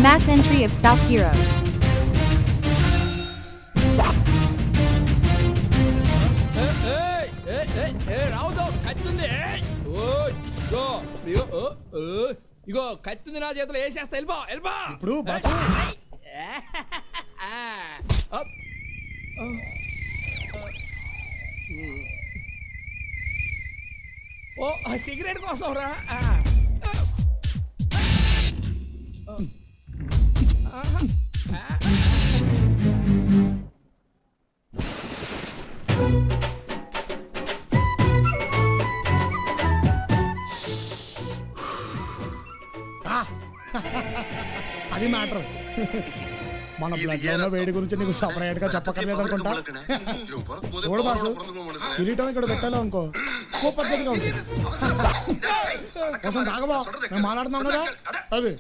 Mass entry of South Heroes. రావుతో కత్తుంది ఇగో కత్తుంది నా చేతిలో వేసేస్తా వెళ్ళిపో వెళ్ళిపో ఇప్పుడు బాసు ఓ సిగరెట్ కోసం రా అది మ్యాటర్ మన బ్లడ్ లో ఉన్న వేడి గురించి నీకు సపరేట్ గా చెప్పక్కర్లేదు అనుకుంటా. చూడు బాసు, కిరీటం ఇక్కడ పెట్టాలో అనుకో ఓ పద్ధతిగా ఉంటుంది. కోసం కాగబా మేము మాట్లాడుతున్నాం కదా అది